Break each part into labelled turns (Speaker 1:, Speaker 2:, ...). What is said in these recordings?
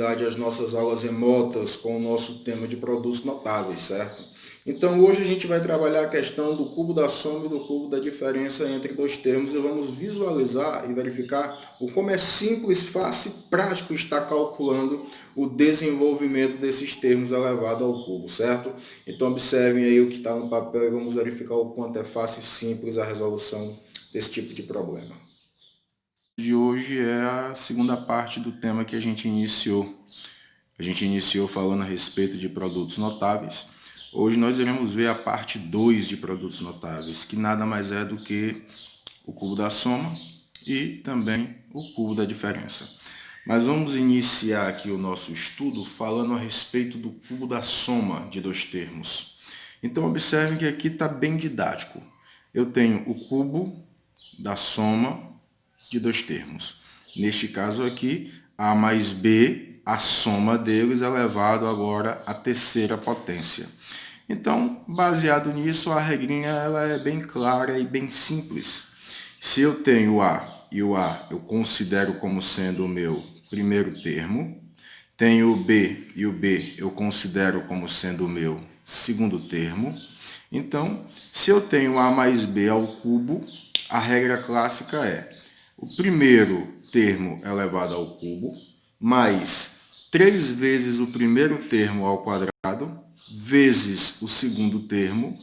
Speaker 1: continuidade às nossas aulas remotas com o nosso tema de produtos notáveis, certo? Então hoje a gente vai trabalhar a questão do cubo da soma e do cubo da diferença entre dois termos e vamos visualizar e verificar o como é simples, fácil e prático estar calculando o desenvolvimento desses termos elevado ao cubo, certo? Então observem aí o que está no papel e vamos verificar o quanto é fácil e simples a resolução desse tipo de problema. De hoje é a segunda parte do tema que a gente iniciou. A gente iniciou falando a respeito de produtos notáveis. Hoje nós iremos ver a parte 2 de produtos notáveis, que nada mais é do que o cubo da soma e também o cubo da diferença. Mas vamos iniciar aqui o nosso estudo falando a respeito do cubo da soma de dois termos. Então observem que aqui está bem didático. Eu tenho o cubo da soma de dois termos. Neste caso aqui, A mais B, a soma deles elevado agora à terceira potência. Então, baseado nisso, a regrinha ela é bem clara e bem simples. Se eu tenho A e o A eu considero como sendo o meu primeiro termo, tenho o B e o B eu considero como sendo o meu segundo termo. Então, se eu tenho A mais B ao cubo, a regra clássica é o primeiro termo elevado ao cubo, mais 3 vezes o primeiro termo ao quadrado, vezes o segundo termo,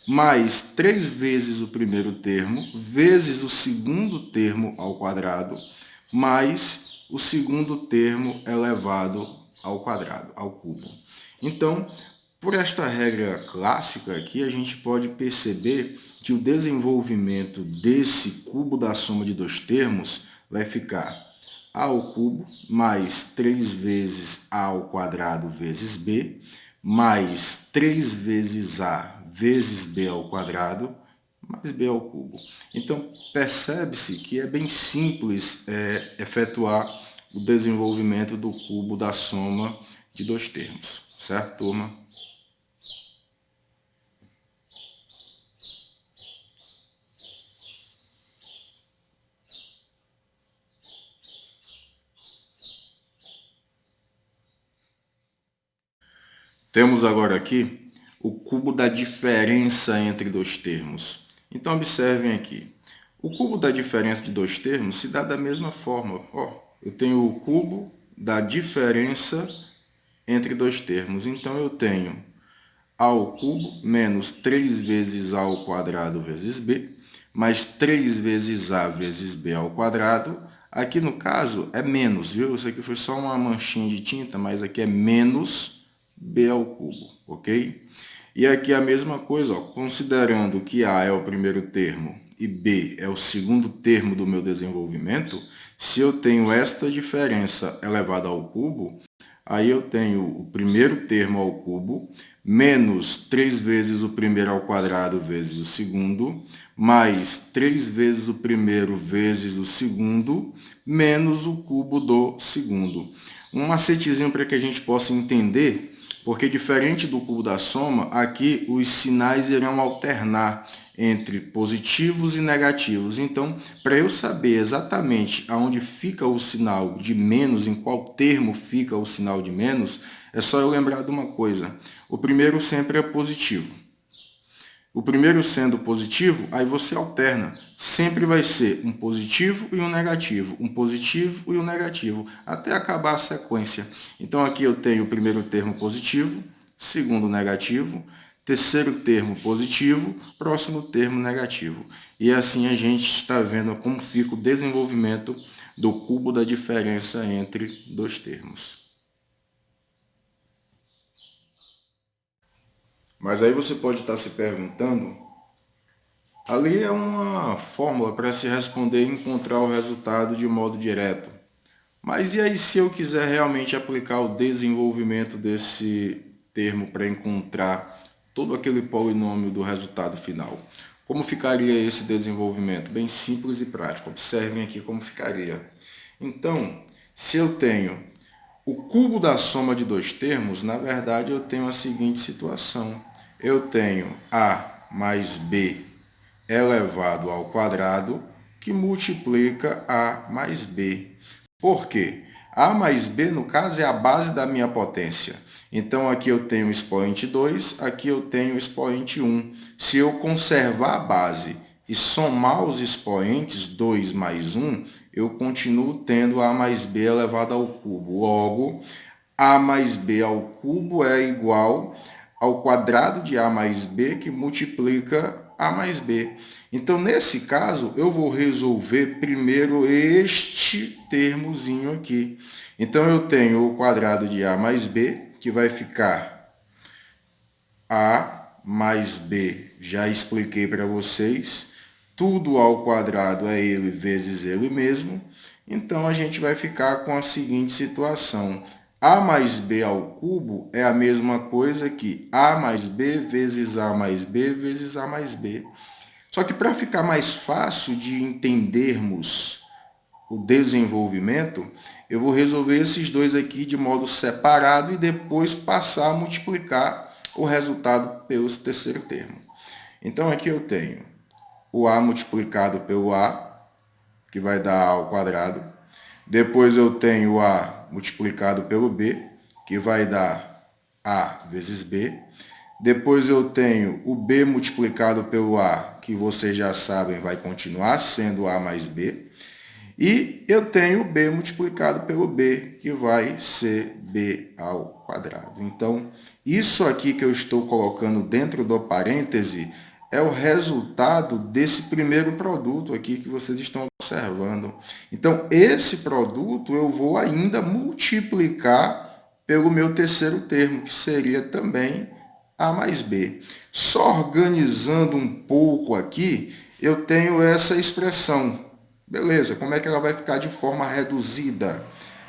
Speaker 1: mais 3 vezes o primeiro termo, vezes o segundo termo ao quadrado, mais o segundo termo elevado ao quadrado, ao cubo. Então, por esta regra clássica aqui, a gente pode perceber que o desenvolvimento desse cubo da soma de dois termos vai ficar A ao cubo mais 3 vezes A ao quadrado vezes B, mais 3 vezes A vezes B ao quadrado, mais B ao cubo. Então, percebe-se que é bem simples efetuar o desenvolvimento do cubo da soma de dois termos. Certo, turma? Temos agora aqui o cubo da diferença entre dois termos. Então, observem aqui. O cubo da diferença de dois termos se dá da mesma forma. Eu tenho o cubo da diferença entre dois termos. Então, eu tenho A ao cubo menos 3 vezes A ao quadrado vezes B, mais 3 vezes A vezes B ao quadrado. Aqui, no caso, é menos, viu? Isso aqui foi só uma manchinha de tinta, mas aqui é menos B ao cubo, ok? E aqui a mesma coisa, considerando que A é o primeiro termo e B é o segundo termo do meu desenvolvimento, se eu tenho esta diferença elevada ao cubo, aí eu tenho o primeiro termo ao cubo, menos 3 vezes o primeiro ao quadrado vezes o segundo, mais 3 vezes o primeiro vezes o segundo, menos o cubo do segundo. Um macetezinho para que a gente possa entender, porque diferente do cubo da soma, aqui os sinais irão alternar entre positivos e negativos. Então, para eu saber exatamente aonde fica o sinal de menos, em qual termo fica o sinal de menos, é só eu lembrar de uma coisa. O primeiro sempre é positivo. O primeiro sendo positivo, aí você alterna. Sempre vai ser um positivo e um negativo, um positivo e um negativo, até acabar a sequência. Então aqui eu tenho o primeiro termo positivo, segundo negativo, terceiro termo positivo, próximo termo negativo. E assim a gente está vendo como fica o desenvolvimento do cubo da diferença entre dois termos. Mas aí você pode estar se perguntando, ali é uma fórmula para se responder e encontrar o resultado de modo direto. Mas e aí se eu quiser realmente aplicar o desenvolvimento desse termo para encontrar todo aquele polinômio do resultado final? Como ficaria esse desenvolvimento? Bem simples e prático. Observem aqui como ficaria. Então, se eu tenho o cubo da soma de dois termos, na verdade eu tenho a seguinte situação. Eu tenho A mais B elevado ao quadrado, que multiplica A mais B. Por quê? A mais B, no caso, é a base da minha potência. Então, aqui eu tenho o expoente 2, aqui eu tenho o expoente 1. Se eu conservar a base e somar os expoentes 2 mais 1, eu continuo tendo A mais B elevado ao cubo. Logo, A mais B ao cubo é igual ao quadrado de A mais B, que multiplica A mais B. Então, nesse caso, eu vou resolver primeiro este termozinho aqui. Então, eu tenho o quadrado de A mais B, que vai ficar A mais B. Já expliquei para vocês. Tudo ao quadrado é ele vezes ele mesmo. Então, a gente vai ficar com a seguinte situação. A mais B ao cubo é a mesma coisa que A mais B vezes A mais B vezes A mais B. Só que para ficar mais fácil de entendermos o desenvolvimento, eu vou resolver esses dois aqui de modo separado e depois passar a multiplicar o resultado pelo terceiro termo. Então aqui eu tenho o A multiplicado pelo A, que vai dar A ao quadrado. Depois eu tenho o A multiplicado pelo B, que vai dar A vezes B. Depois eu tenho o B multiplicado pelo A, que vocês já sabem vai continuar sendo A mais B. E eu tenho o B multiplicado pelo B, que vai ser B ao quadrado. Então, isso aqui que eu estou colocando dentro do parêntese é o resultado desse primeiro produto aqui que vocês estão observando. Então, esse produto eu vou ainda multiplicar pelo meu terceiro termo, que seria também A mais B. Só organizando um pouco aqui, eu tenho essa expressão. Beleza, como é que ela vai ficar de forma reduzida?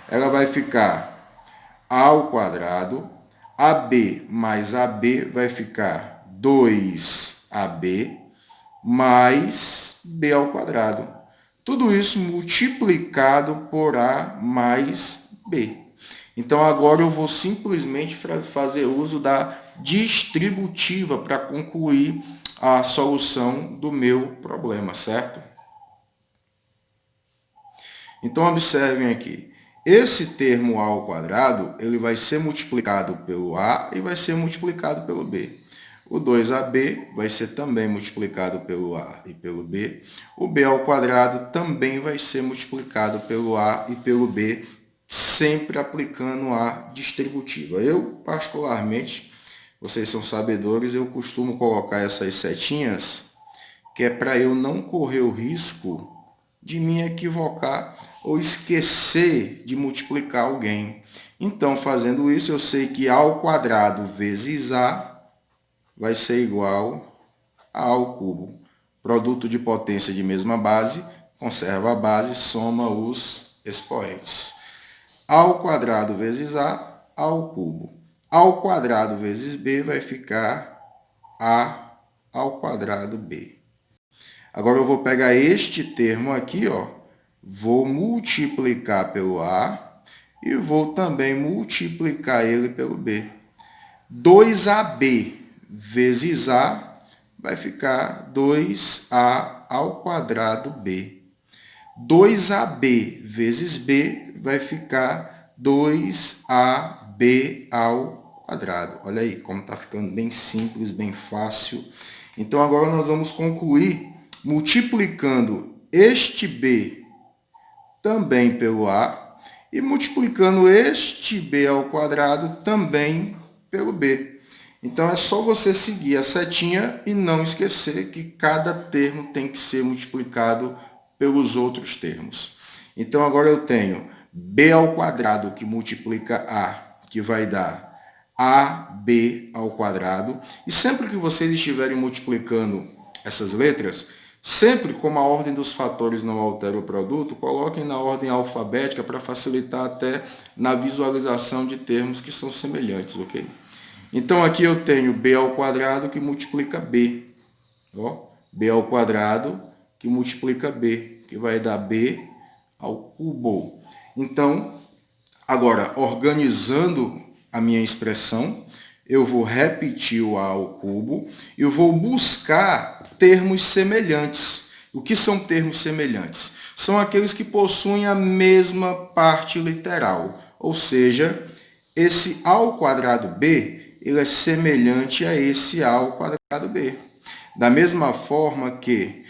Speaker 1: Ela vai ficar A ao quadrado, AB mais AB vai ficar 2AB mais B ao quadrado. Tudo isso multiplicado por A mais B. Então, agora eu vou simplesmente fazer uso da distributiva para concluir a solução do meu problema, certo? Então, observem aqui. Esse termo A ao quadrado, ele vai ser multiplicado pelo A e vai ser multiplicado pelo B. O 2AB vai ser também multiplicado pelo A e pelo B. O B ao quadrado também vai ser multiplicado pelo A e pelo B, sempre aplicando a distributiva. Eu, particularmente, vocês são sabedores, eu costumo colocar essas setinhas, que é para eu não correr o risco de me equivocar ou esquecer de multiplicar alguém. Então, fazendo isso, eu sei que A ao quadrado vezes A vai ser igual a A ao cubo. Produto de potência de mesma base, conserva a base, soma os expoentes. A ao quadrado vezes A ao cubo. A ao quadrado vezes B vai ficar A ao quadrado B. Agora eu vou pegar este termo aqui, ó, vou multiplicar pelo A e vou também multiplicar ele pelo B. 2AB vezes A vai ficar 2A ao quadrado B. 2AB vezes B vai ficar 2AB ao quadrado. Olha aí como está ficando bem simples, bem fácil. Então, agora nós vamos concluir multiplicando este B também pelo A e multiplicando este B ao quadrado também pelo B. Então, é só você seguir a setinha e não esquecer que cada termo tem que ser multiplicado pelos outros termos. Então, agora eu tenho B ao quadrado, que multiplica A, que vai dar AB ao quadrado. E sempre que vocês estiverem multiplicando essas letras, sempre como a ordem dos fatores não altera o produto, coloquem na ordem alfabética para facilitar até na visualização de termos que são semelhantes, ok? Então, aqui eu tenho B ao quadrado que multiplica B. Ó, B ao quadrado que multiplica B, que vai dar B ao cubo. Então, agora, organizando a minha expressão, eu vou repetir o A ao cubo e eu vou buscar termos semelhantes. O que são termos semelhantes? São aqueles que possuem a mesma parte literal, ou seja, esse A ao quadrado B, ele é semelhante a esse A ao quadrado B. Da mesma forma que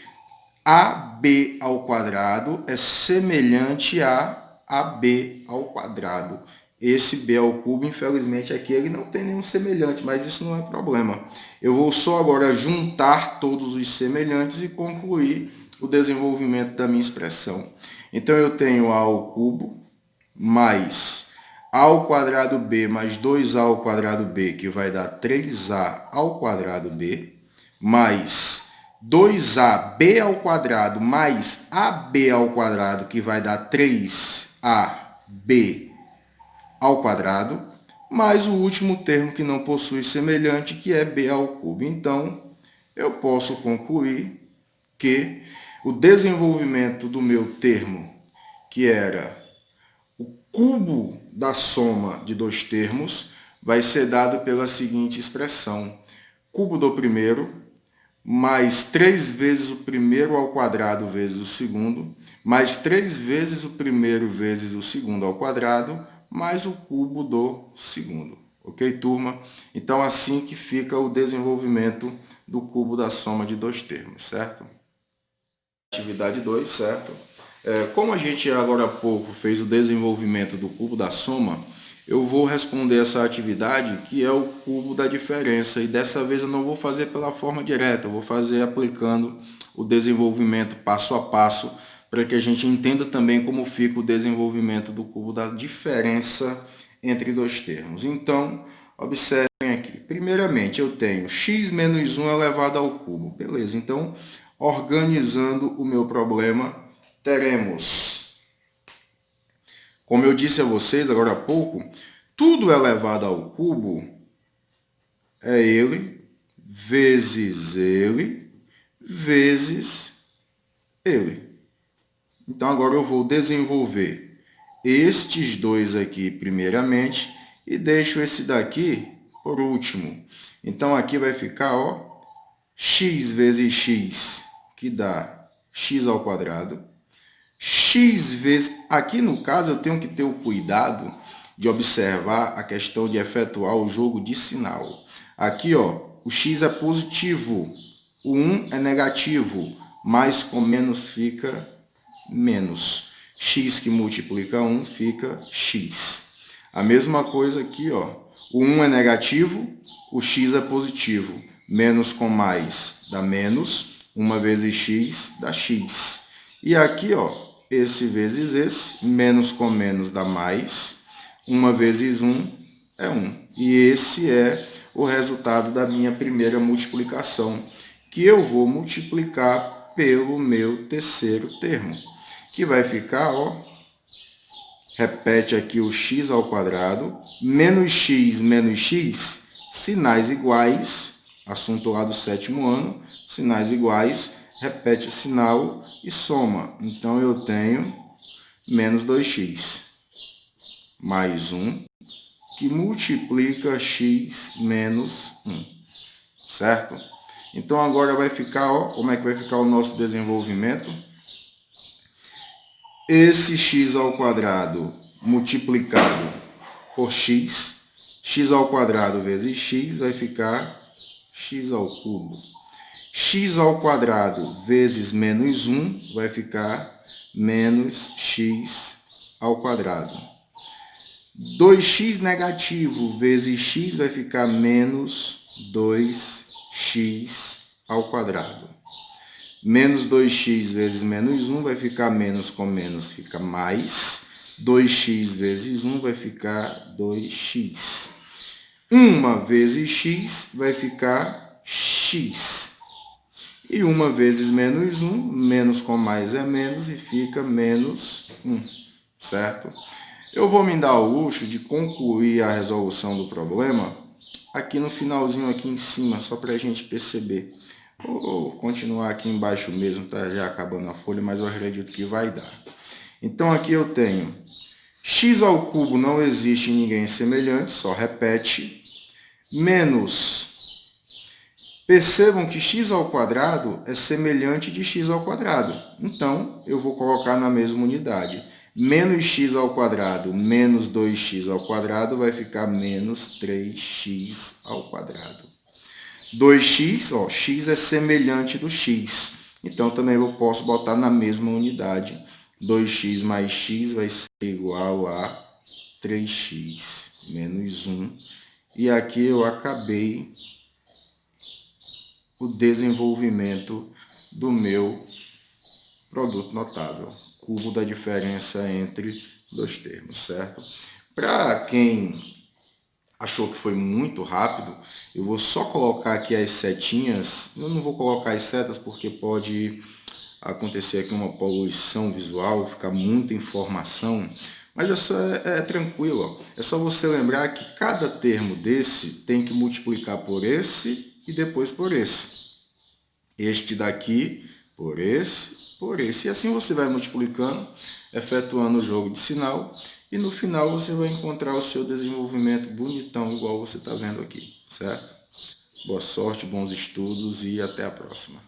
Speaker 1: AB ao quadrado é semelhante a AB ao quadrado. Esse B ao cubo, infelizmente, aqui ele não tem nenhum semelhante, mas isso não é problema. Eu vou só agora juntar todos os semelhantes e concluir o desenvolvimento da minha expressão. Então, eu tenho A ao cubo mais A ao quadrado B mais 2A ao quadrado B, que vai dar 3A ao quadrado B, mais 2AB ao quadrado mais AB ao quadrado, que vai dar 3AB ao quadrado, mais o último termo que não possui semelhante, que é B ao cubo. Então, eu posso concluir que o desenvolvimento do meu termo, que era o cubo da soma de dois termos, vai ser dado pela seguinte expressão: cubo do primeiro mais 3 vezes o primeiro ao quadrado vezes o segundo, mais 3 vezes o primeiro vezes o segundo ao quadrado, mais o cubo do segundo. Ok, turma? Então, assim que fica o desenvolvimento do cubo da soma de dois termos, certo? Atividade 2, certo? Como a gente agora há pouco fez o desenvolvimento do cubo da soma, eu vou responder essa atividade que é o cubo da diferença, e dessa vez eu não vou fazer pela forma direta, eu vou fazer aplicando o desenvolvimento passo a passo, para que a gente entenda também como fica o desenvolvimento do cubo da diferença entre dois termos. Então, observem aqui. Primeiramente, eu tenho x menos 1 elevado ao cubo. Beleza, então, organizando o meu problema, teremos, como eu disse a vocês agora há pouco, tudo elevado ao cubo é ele, vezes ele, vezes ele. Então, agora eu vou desenvolver estes dois aqui primeiramente e deixo esse daqui por último. Então, aqui vai ficar, ó, x vezes x, que dá x ao quadrado. X vezes... Aqui, no caso, eu tenho que ter o cuidado de observar a questão de efetuar o jogo de sinal. Aqui, ó, o x é positivo, o 1 é negativo, mais com menos fica menos. X que multiplica 1 fica x. A mesma coisa aqui, ó, o 1 é negativo, o x é positivo. Menos com mais dá menos, 1 vezes x dá x. E aqui, ó, esse vezes esse, menos com menos dá mais, 1 vezes 1 é 1. E esse é o resultado da minha primeira multiplicação, que eu vou multiplicar pelo meu terceiro termo, que vai ficar, ó, repete aqui o x ao quadrado, menos x, sinais iguais, assunto lá do sétimo ano, sinais iguais, repete o sinal e soma. Então, eu tenho menos 2x mais 1, que multiplica x menos 1, certo? Então, agora vai ficar, ó, como é que vai ficar o nosso desenvolvimento? Esse x ao quadrado multiplicado por x, x ao quadrado vezes x, vai ficar x ao cubo. X ao quadrado vezes menos 1 vai ficar menos x ao quadrado. 2x negativo vezes x vai ficar menos 2x ao quadrado. Menos 2x vezes menos 1 vai ficar menos com menos, fica mais. 2x vezes 1 vai ficar 2x. 1 vezes x vai ficar x. E 1 vezes menos 1, menos com mais é menos e fica menos 1, certo? Eu vou me dar o luxo de concluir a resolução do problema aqui no finalzinho, aqui em cima, só para a gente perceber. Vou continuar aqui embaixo mesmo, tá já acabando a folha, mas eu acredito que vai dar. Então, aqui eu tenho x ao cubo não existe em ninguém semelhante, só repete, menos Percebam que x ao quadrado é semelhante de x ao quadrado. Então, eu vou colocar na mesma unidade. Menos x ao quadrado menos 2x ao quadrado vai ficar menos 3x ao quadrado. 2x, ó, x é semelhante do x. Então, também eu posso botar na mesma unidade. 2x mais x vai ser igual a 3x menos 1. E aqui eu acabei o desenvolvimento do meu produto notável, cubo da diferença entre dois termos, certo? Para quem achou que foi muito rápido, eu vou só colocar aqui as setinhas. Eu não vou colocar as setas porque pode acontecer aqui uma poluição visual, ficar muita informação, mas isso é tranquilo. Ó. É só você lembrar que cada termo desse tem que multiplicar por esse e depois por esse. Este daqui por esse, por esse. E assim você vai multiplicando, efetuando o jogo de sinal, e no final você vai encontrar o seu desenvolvimento bonitão, igual você está vendo aqui, certo? Boa sorte, bons estudos e até a próxima.